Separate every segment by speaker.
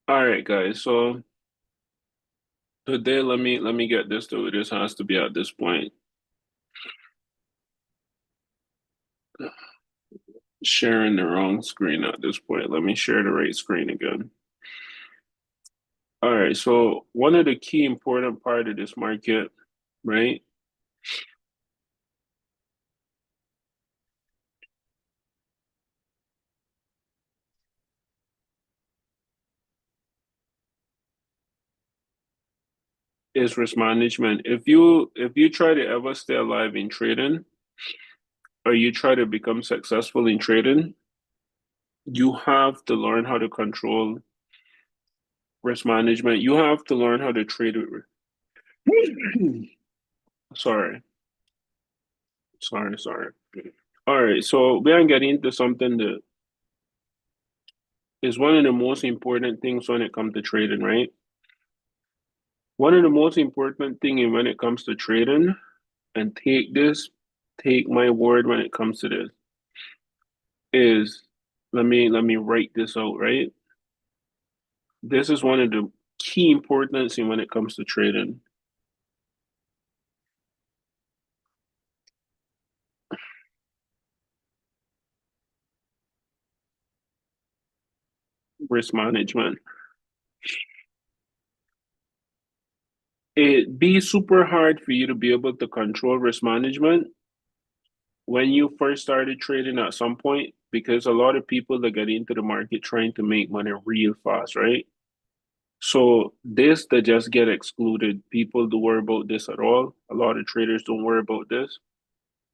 Speaker 1: All right, guys. So today, let me get this to this has to be at this point. Sharing the wrong screen at this point. Let me share the right screen again. All right. So one of the key important part of this market, right, is risk management. If you try to ever stay alive in trading, or you try to become successful in trading, you have to learn how to control risk management. You have to learn how to trade with. Sorry, sorry. All right, so we are getting into something that is one of the most important things when it comes to trading, right? One of the most important thing when it comes to trading, and take my word when it comes to this, is let me write this out, right? This is one of the key importance in when it comes to trading. Risk management. It be super hard for you to be able to control risk management when you first started trading at some point, because a lot of people that get into the market trying to make money real fast, right? So this that just get excluded. People don't worry about this at all. A lot of traders don't worry about this.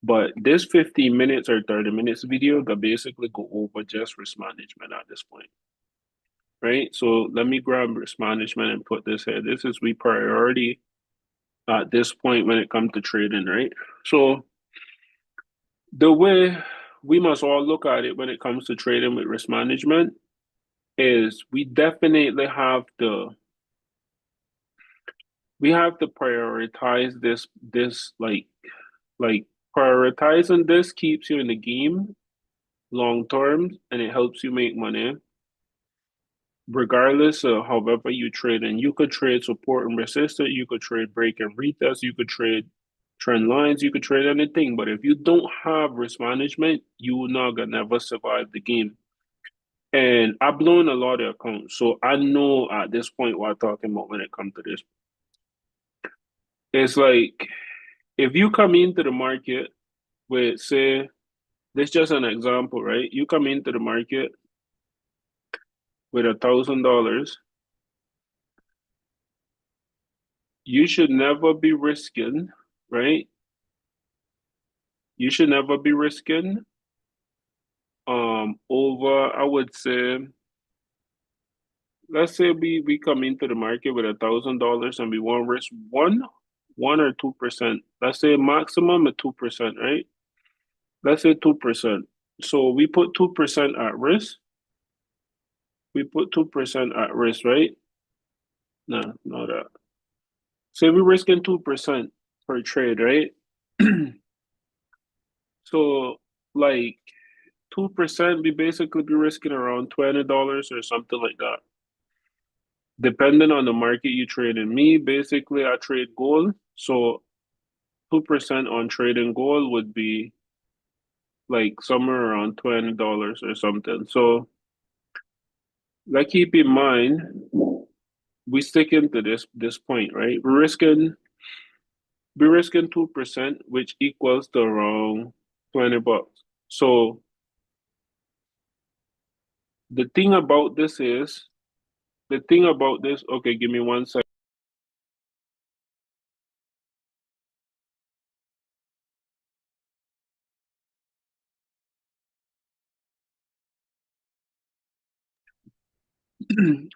Speaker 1: But this 15 minutes or 30 minutes video that basically go over just risk management at this point, right? So let me grab risk management and put this here. This is we priority at this point when it comes to trading, right? So the way we must all look at it when it comes to trading with risk management is we have to prioritize this like prioritizing this keeps you in the game long term, and it helps you make money regardless of however you trade. And you could trade support and resistance, you could trade break and retest, you could trade trend lines, you could trade anything. But if you don't have risk management, you will not gonna never survive the game. And I've blown a lot of accounts, so I know at this point what I'm talking about when it comes to this. It's like if you come into the market with, say, this is just an example, right? You come into the market with $1,000, you should never be risking, right? You should never be risking over, I would say, let's say we come into the market with $1,000 and we want to risk one or 2%. Let's say maximum of 2%, right? Let's say 2%. So we put 2% at risk. We put 2% at risk, right? No, not that. Say we're risking 2% per trade, right? So like 2%, we basically be risking around $20 or something like that. Depending on the market you trade in. Me, basically I trade gold. So 2% on trading gold would be like somewhere around $20 or something. So like keep in mind, we stick into this point, right? We're risking 2%, which equals to around $20. So the thing about this is okay, give me 1 second.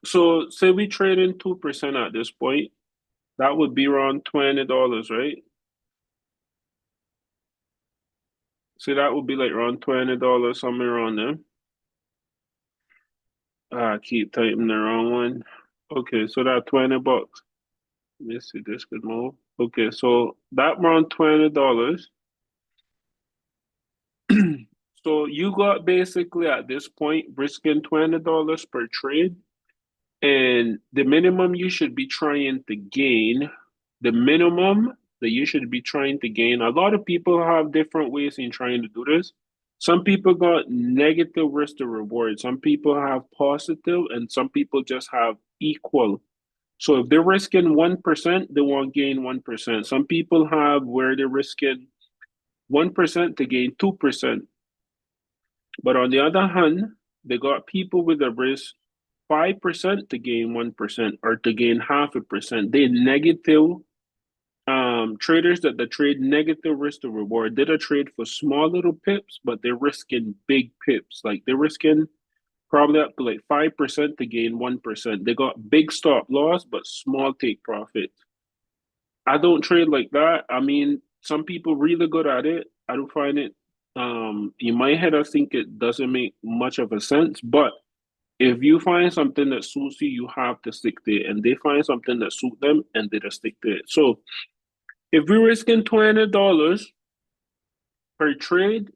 Speaker 1: So say we trade in 2% at this point, that would be around $20, right? So that would be like around $20, somewhere around there. I keep typing the wrong one. Okay, so that $20. Let me see, this could move. Okay, so that around $20. So you got basically at this point risking $20 per trade. And the minimum you should be trying to gain, the minimum that you should be trying to gain, a lot of people have different ways in trying to do this. Some people got negative risk to reward. Some people have positive, and some people just have equal. So if they're risking 1%, they want to gain 1%. Some people have where they're risking 1% to gain 2%. But on the other hand, they got people with a risk 5% to gain 1% or to gain half a percent. They negative traders that the trade negative risk to reward. Did a trade for small little pips, but they're risking big pips. Like they're risking probably up to like 5% to gain 1%. They got big stop loss, but small take profit. I don't trade like that. I mean, some people really good at it. I don't find it in my head I think it doesn't make much of a sense, but if you find something that suits you, you have to stick to it. And they find something that suits them and they just stick to it. So if we're risking $20 per trade,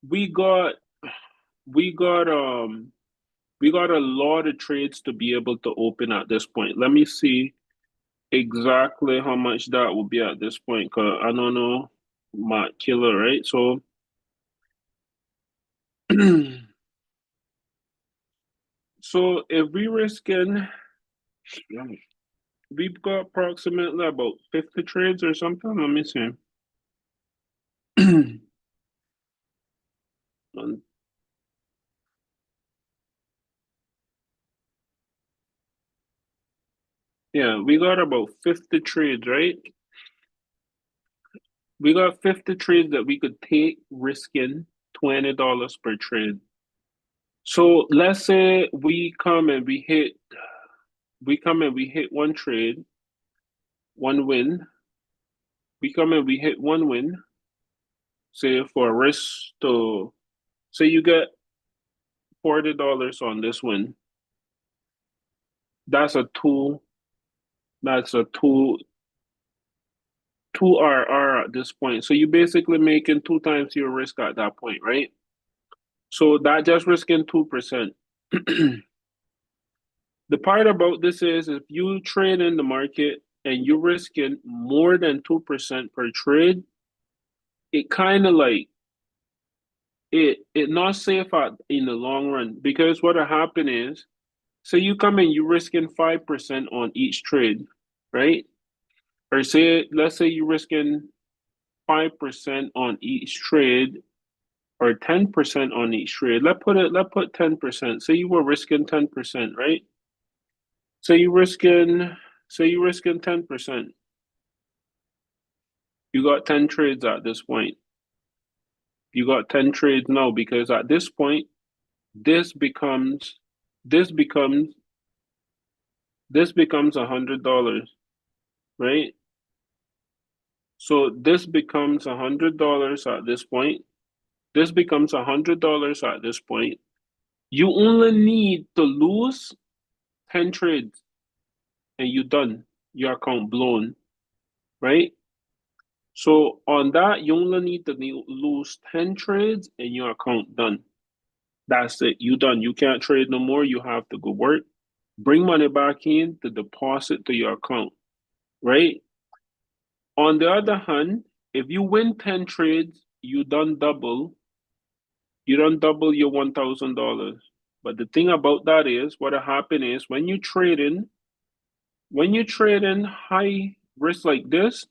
Speaker 1: we got we got um we got a lot of trades to be able to open at this point. Let me see exactly how much that will be at this point because I don't know my killer, right? So so if we risking we've got approximately about 50 trades or something. Let me see. Yeah, we got about 50 trades, right? We got 50 trades that we could take risking $20 per trade. So let's say we hit one trade, one win. We come and we hit one win, say for a risk to say you get $40 on this win. That's a that's a two RR at this point. So you're basically making two times your risk at that point, right? So that just risking 2%. The part about this is if you trade in the market and you're risking more than 2% per trade, it kind of like it not safe in the long run because what'll happen is say you come in, you're risking 5% on each trade, right? Or say let's say you're risking 5% on each trade or 10% on each trade. Let's put 10%. Say you were risking 10%, right? Say you risking say you risking 10%. You got 10 trades at this point. You got 10 trades now because at this point, this becomes this becomes this becomes $100, right? So this becomes $100 at this point. This becomes $100 at this point. You only need to lose 10 trades and you're done. Your account blown, right? So on that, you only need to lose 10 trades and your account done. That's it. You done. You can't trade no more. You have to go work. Bring money back in to deposit to your account, right? On the other hand, if you win 10 trades, you done double your $1,000. But the thing about that is what happen is when you trade in high risk like this,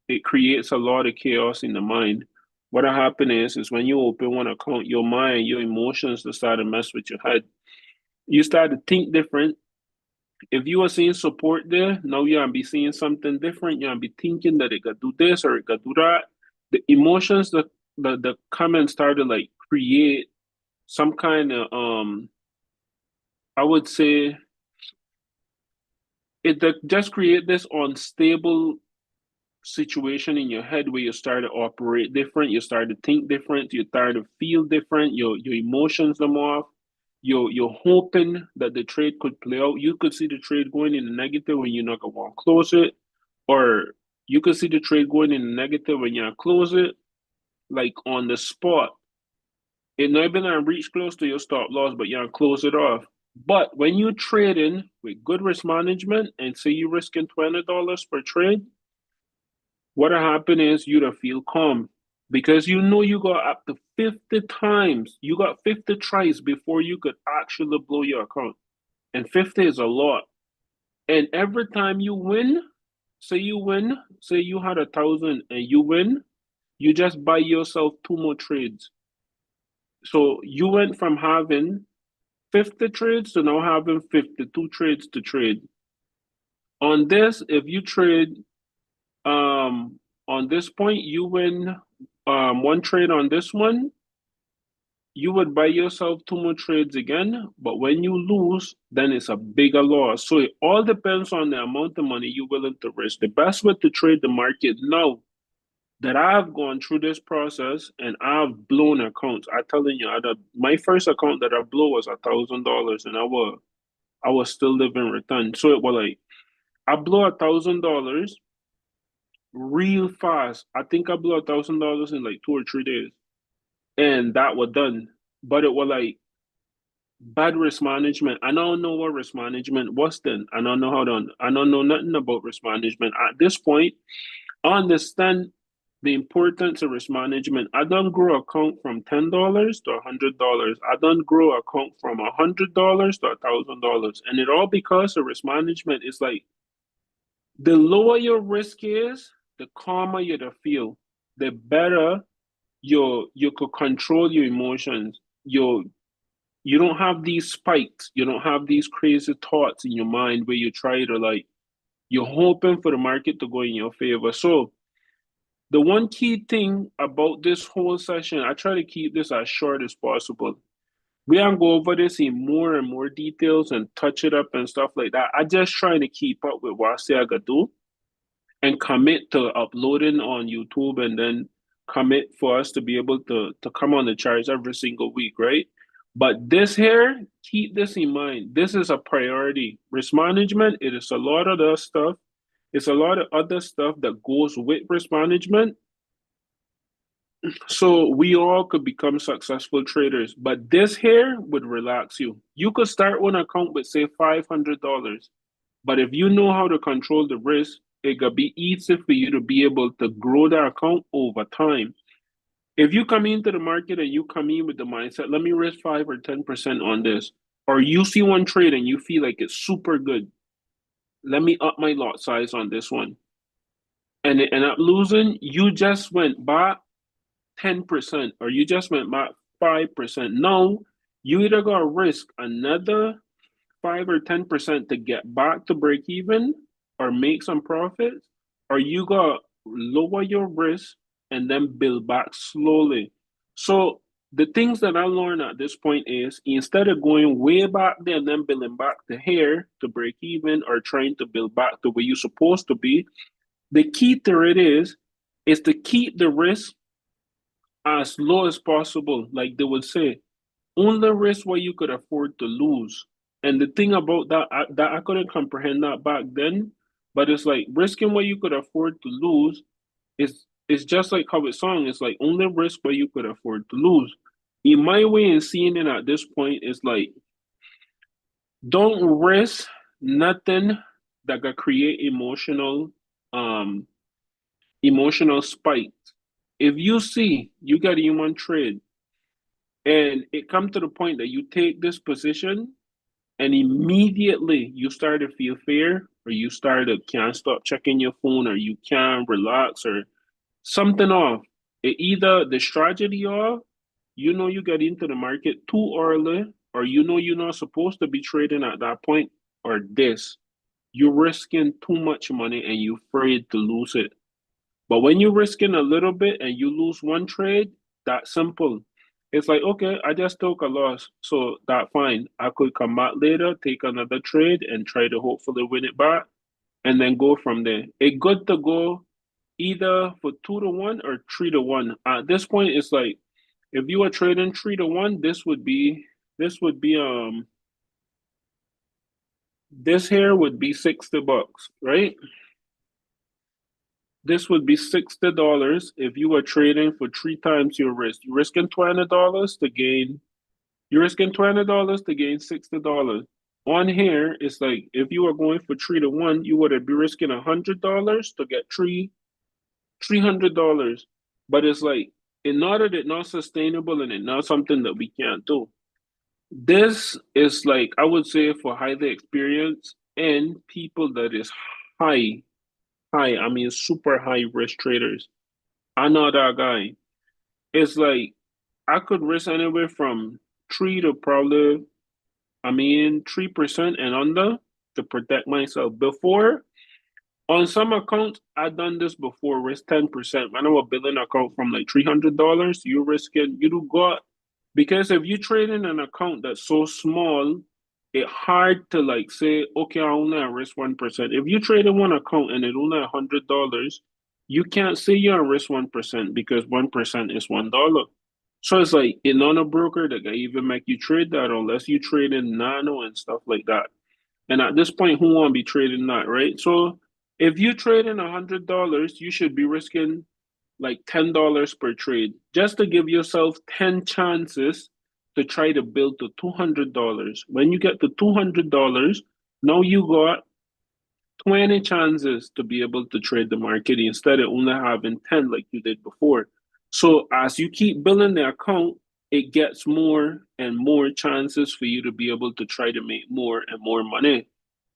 Speaker 1: it creates a lot of chaos in the mind. What happen is when you open one account, your mind, your emotions start to mess with your head. You start to think different. If you are seeing support there, now you're gonna be seeing something different. You're gonna be thinking that it could do this or it could do that. The emotions that come and start to like create some kind of I would say it that just create this unstable situation in your head where you start to operate different, you start to think different, you start to feel different, your emotions them off. You're hoping that the trade could play out. You could see the trade going in the negative when you're not gonna want to close it, or you could see the trade going in the negative when you close it, like on the spot. It not even reach close to your stop loss, but you close it off. But when you trade in with good risk management and say you're risking $20 per trade, what'll happen is you'll feel calm because you know you got up to 50 times, you got 50 tries before you could actually blow your account. And 50 is a lot. And every time you win, say you had 1,000 and you win, you just buy yourself two more trades. So you went from having 50 trades to now having 52 trades to trade. On this, if you trade on this point, you win one trade on this one, you would buy yourself two more trades again. But when you lose, then it's a bigger loss. So it all depends on the amount of money you're willing to risk. The best way to trade the market now that I've gone through this process and I've blown accounts. I'm telling you, my first account that I blew was $1,000, and I was still living return. So it was like I blew $1,000 real fast. I think I blew $1,000 in like 2 or 3 days, and that was done. But it was like bad risk management. I don't know what risk management was then. I don't know how to. I don't know nothing about risk management at this point. I understand the importance of risk management. I don't grow account from $10 to $100. I don't grow account from $100 to $1,000, and it all because of risk management. Is like the lower your risk is, the calmer you feel, the better you could control your emotions. You don't have these spikes. You don't have these crazy thoughts in your mind where you try to like you're hoping for the market to go in your favor. So the one key thing about this whole session, I try to keep this as short as possible. We don't go over this in more and more details and touch it up and stuff like that. I just trying to keep up with what I say I gotta do and commit to uploading on YouTube and then commit for us to be able to come on the charts every single week, right? But this here, keep this in mind. This is a priority. Risk management, it is a lot of the stuff. It's a lot of other stuff that goes with risk management, so we all could become successful traders. But this here would relax you. You could start one account with say $500. But if you know how to control the risk, it could be easy for you to be able to grow the account over time. If you come into the market and you come in with the mindset, let me risk 5 or 10% on this, or you see one trade and you feel like it's super good, let me up my lot size on this one, and it end up losing, you just went back 10% or you just went back 5%. Now you either got to risk another 5 or 10% to get back to break even or make some profits, or you got to lower your risk and then build back slowly. So the things that I learned at this point is instead of going way back there and then building back to here to break even or trying to build back to where you're supposed to be, the key to it is to keep the risk as low as possible. Like they would say, only risk what you could afford to lose. And the thing about that I couldn't comprehend that back then, but it's like risking what you could afford to lose is just like how it's sung. It's like only risk what you could afford to lose. In my way in seeing it at this point is like don't risk nothing that could create um emotional spikes. If you see you got in one trade and it come to the point that you take this position and immediately you start to feel fear or you start to can't stop checking your phone or you can't relax or something off. It either the strategy off, you know you get into the market too early, or you know you're not supposed to be trading at that point, or this. You're risking too much money and you're afraid to lose it. But when you're risking a little bit and you lose one trade, that's simple. It's like, okay, I just took a loss. So that fine. I could come back later, take another trade and try to hopefully win it back and then go from there. It good to go either for 2 to 1 or 3 to 1. At this point, it's like if you are trading 3 to 1, this would be this here would be $60, right? This would be $60 if you were trading for three times your risk. You're risking $20 to gain You're risking $20 to gain $60. On here, it's like if you are going for 3 to 1, you would be risking $100 to get $300. But it's like in order that not sustainable and it's not something that we can't do. This is like I would say for highly experienced and people that is I mean super high risk traders. I know that guy. It's like I could risk anywhere from three to probably, I mean, 3% and under to protect myself. Before, on some accounts, I've done this before, risk 10%. I know a billing account from like $300, you risk it, you do got, because if you trade in an account that's so small, it's hard to like say, okay, I only risk 1%. If you trade in one account and it only $100, you can't say you're risk 1% because 1% is $1. So it's like in on a broker that can even make you trade that unless you trade in nano and stuff like that. And at this point, who won't be trading that, right? So if you trade in $100, you should be risking like $10 per trade just to give yourself 10 chances to try to build to $200. When you get to $200, now you got 20 chances to be able to trade the market instead of only having 10 like you did before. So as you keep building the account, it gets more and more chances for you to be able to try to make more and more money.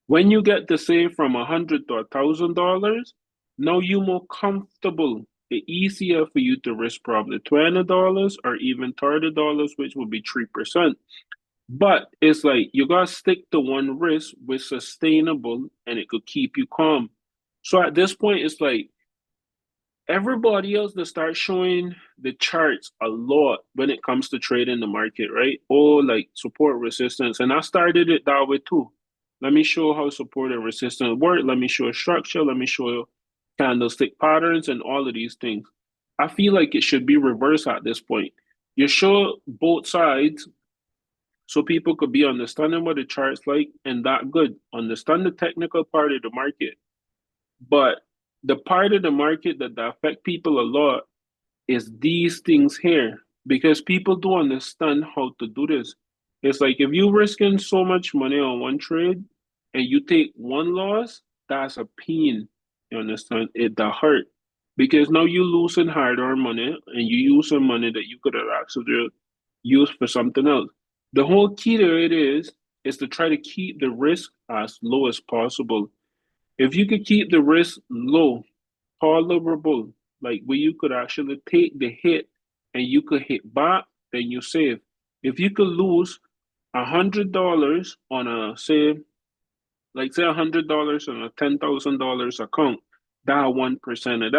Speaker 1: When you get to say from $100 to $1,000, now you're more comfortable. It's easier for you to risk probably $20 or even $30, which would be 3%. But it's like you gotta stick to one risk with sustainable and it could keep you calm. So at this point, it's like everybody else that starts showing the charts a lot when it comes to trading the market, right? Oh, like support resistance. And I started it that way too. Let me show how support and resistance work. Let me show structure. Let me show candlestick patterns and all of these things. I feel like it should be reversed at this point. You show both sides so people could be understanding what the chart's like and that good. Understand the technical part of the market. But the part of the market that affect people a lot is these things here because people don't understand how to do this. It's like if you're risking so much money on one trade and you take one loss, that's a pain. You understand? It that hurt because now you're losing hard-earned money and you using money that you could have actually used for something else. The whole key to it is to try to keep the risk as low as possible. If you could keep the risk low, tolerable, like where you could actually take the hit and you could hit back, then you save. If you could lose $100 on a say, like say $100 on a $10,000 account, that 1% of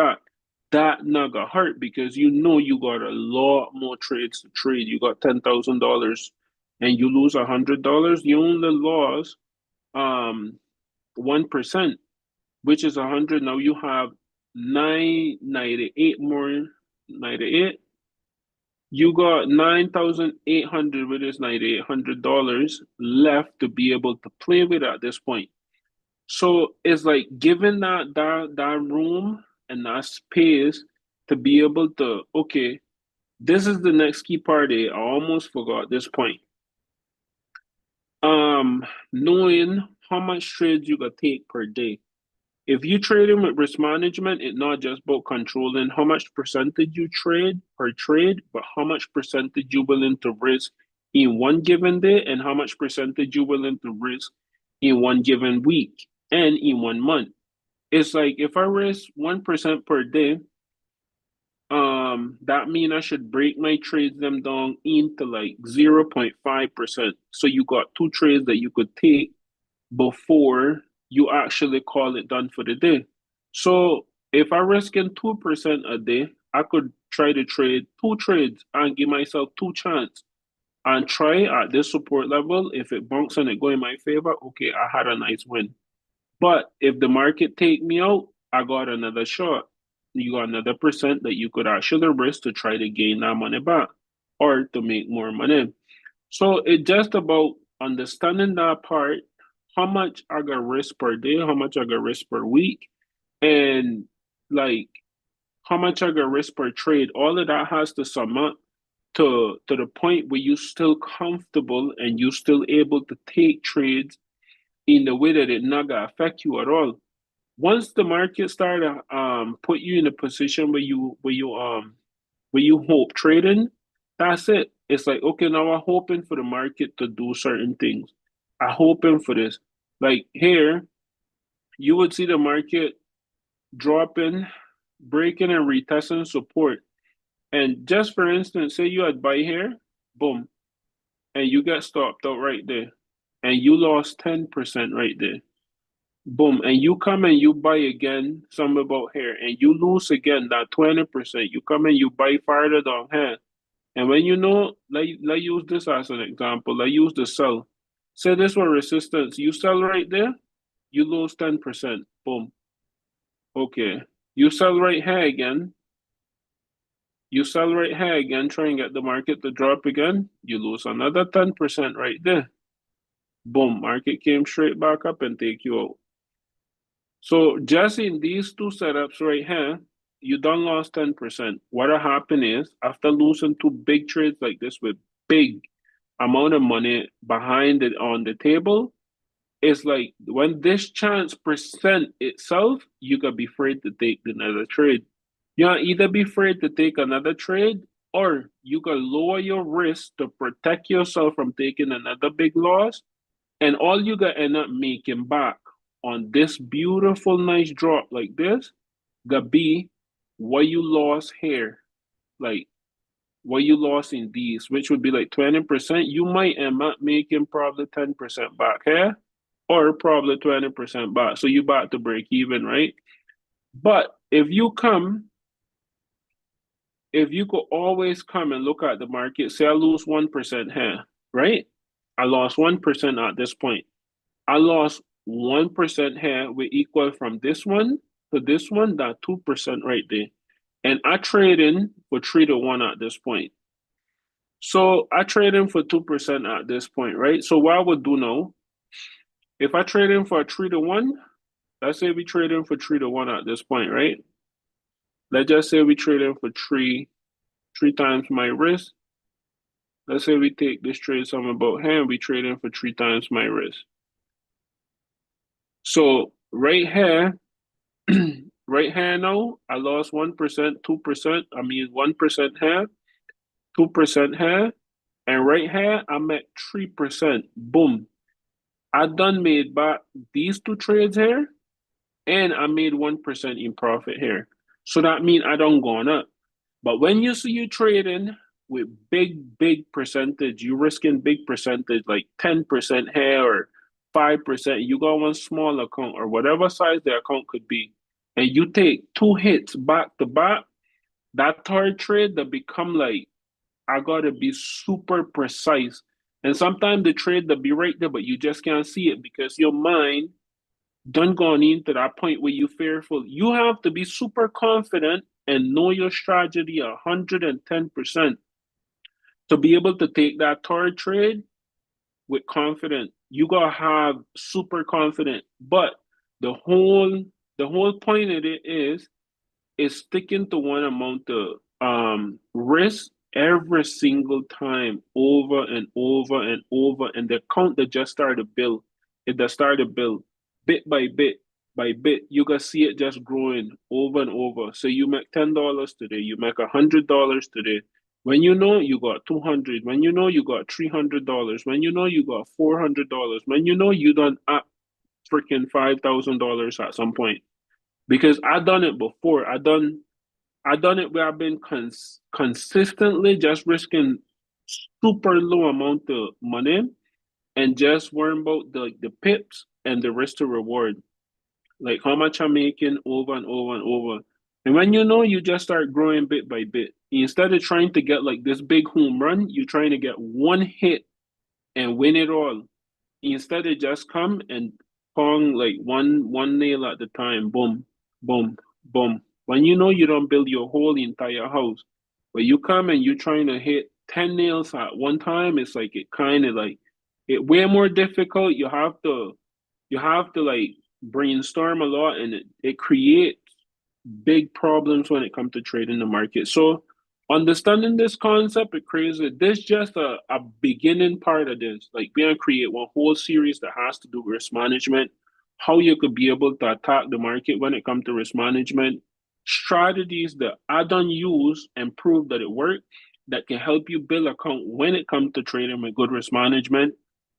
Speaker 1: that not gonna hurt because you know you got a lot more trades to trade. You got $10,000 and you lose $100, you only lost 1%, which is 100. Now you have 998 more 98. You got 9,800 with this $9,800 left to be able to play with at this point. So it's like given that room and that space to be able to, okay, this is the next key part. I almost forgot this point. Knowing how much trades you could take per day. If you trading with risk management, it's not just about controlling how much percentage you trade per trade, but how much percentage you're willing to risk in one given day and how much percentage you're willing to risk in one given week and in 1 month. It's like if I risk 1% per day, that mean I should break my trades them down into like 0.5%. So you got two trades that you could take before you actually call it done for the day. So if I risk in 2% a day, I could try to trade two trades and give myself two chance and try at this support level. If it bunks and it go in my favor, okay, I had a nice win. But if the market take me out, I got another shot. You got another percent that you could actually risk to try to gain that money back or to make more money. So it's just about understanding that part, how much I got risk per day, how much I got risk per week, and like how much I got risk per trade. All of that has to sum up to the point where you're still comfortable and you're still able to take trades in the way that it not gonna affect you at all. Once the market start to put you in a position where you hope trading, that's it. It's like, okay, now I'm hoping for the market to do certain things. I'm hoping for this. Like here, you would see the market dropping, breaking and retesting support. And just for instance, say you had buy here, boom, and you get stopped out right there, and you lost 10% right there. Boom, and you come and you buy again, some about here, and you lose again that 20%. You come and you buy farther down here. And when you know, let use this as an example, let use the sell. Say this one resistance, you sell right there, you lose 10%. Boom. Okay. You sell right here again, you sell right here again, try and get the market to drop again, you lose another 10% right there. Boom, market came straight back up and take you out. So just in these two setups right here, you done lost 10%. What'll happen is after losing two big trades like this with big amount of money behind it on the table, it's like when this chance present itself, you gotta be afraid to take another trade. You gotta either be afraid to take another trade or you gotta lower your risk to protect yourself from taking another big loss. And all you gotta end up making back on this beautiful, nice drop like this, gotta be what you lost here. Like what you lost in these, which would be like 20%, you might end up making probably 10% back here or probably 20% back. So you back to break even, right? But if you could always come and look at the market, say I lose 1% here, right? I lost 1% at this point. I lost 1% here, we equal from this one to this one, that 2% right there. And I trade in for 3 to 1 at this point. So I trade in for 2% at this point, right? So what I would do now, if I trade in for a 3 to 1, let's say we trade in for 3 to 1 at this point, right? Let's just say we trade in for three times my risk. Let's say we take this trade something about here and we trade in for 3 times my risk. So right here, right here now, I lost 1%, 2%. I mean 1% here, 2% here, and right here I'm at 3%. Boom. I done made back these two trades here, and I made 1% in profit here. So that means I don't gone up. But when you see you trading with big percentage, you risking big percentage like 10% here or 5%, you got one small account or whatever size the account could be, and you take two hits back to back, that third trade that become like I gotta be super precise. And sometimes the trade that be right there, but you just can't see it because your mind done gone into that point where you fearful. You have to be super confident and know your strategy 110% to be able to take that third trade with confidence. You gotta have super confident. But the whole the whole point of it is sticking to one amount of risk every single time over and over and over, and the account that just started to build, it just started to build bit by bit. You can see it just growing over and over. So you make $10 today, you make $100 today. When you know you got 200, when you know you got $300, when you know you got $400, when you know you done up freaking $5,000 at some point. Because I done it before. I done it where I've been consistently just risking super low amount of money and just worrying about the pips and the risk to reward. Like how much I'm making over and over and over. And when you know, you just start growing bit by bit. Instead of trying to get like this big home run, you're trying to get one hit and win it all. Instead of just come and pong like one nail at the time, boom, boom, boom. When you know you don't build your whole entire house, but you come and you're trying to hit 10 nails at one time, it's like it kind of like it way more difficult. You have to like brainstorm a lot and it creates big problems when it comes to trading the market. So Understanding this concept is crazy. This just a beginning part of this. Like we're gonna create one whole series that has to do with risk management, how you could be able to attack the market when it comes to risk management, strategies that I done use and prove that it worked that can help you build account when it comes to trading with good risk management,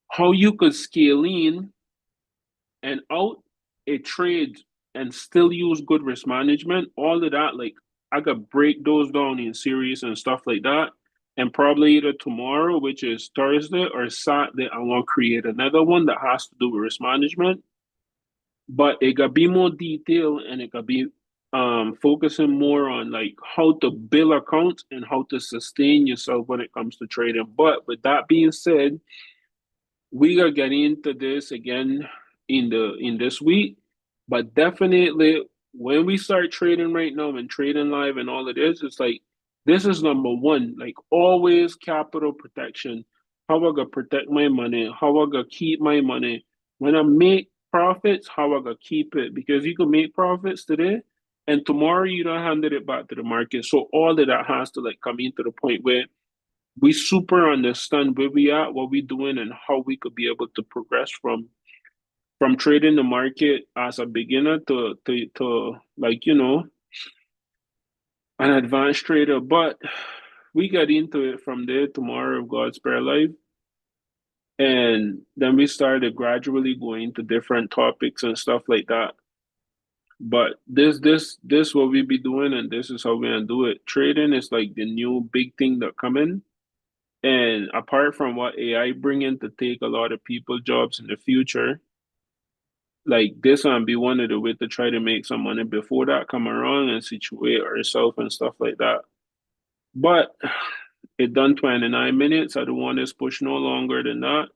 Speaker 1: how you could scale in and out a trade and still use good risk management, all of that, like I could break those down in series and stuff like that. And probably either tomorrow, which is Thursday, or Saturday, I want to create another one that has to do with risk management. But it could be more detailed and it could be focusing more on like how to build accounts and how to sustain yourself when it comes to trading. But with that being said, we are getting into this again in this week, but definitely when we start trading right now and trading live and all of this, it's like this is number one. Like always, capital protection. How I gonna protect my money? How I gonna keep my money? When I make profits, how I gonna keep it? Because you can make profits today, and tomorrow you don't hand it back to the market. So all of that has to like come into the point where we super understand where we are, what we're doing, and how we could be able to progress from trading the market as a beginner to like an advanced trader. But we got into it from there tomorrow if God's spare life. And then we started gradually going to different topics and stuff like that. But this what we be doing, and this is how we're gonna do it. Trading is like the new big thing that come in. And apart from what AI bringing to take a lot of people jobs in the future, like this one be one of the way to try to make some money before that come around and situate ourselves and stuff like that. But it done 29 minutes. I don't want this push no longer than that.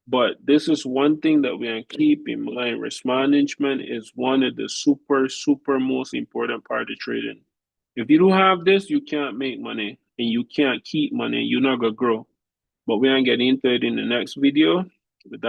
Speaker 1: But this is one thing that we can keep in mind. Risk management is one of the super most important part of trading. If you don't have this, you can't make money and you can't keep money. You're not gonna grow. But we're gonna get into it in the next video. With that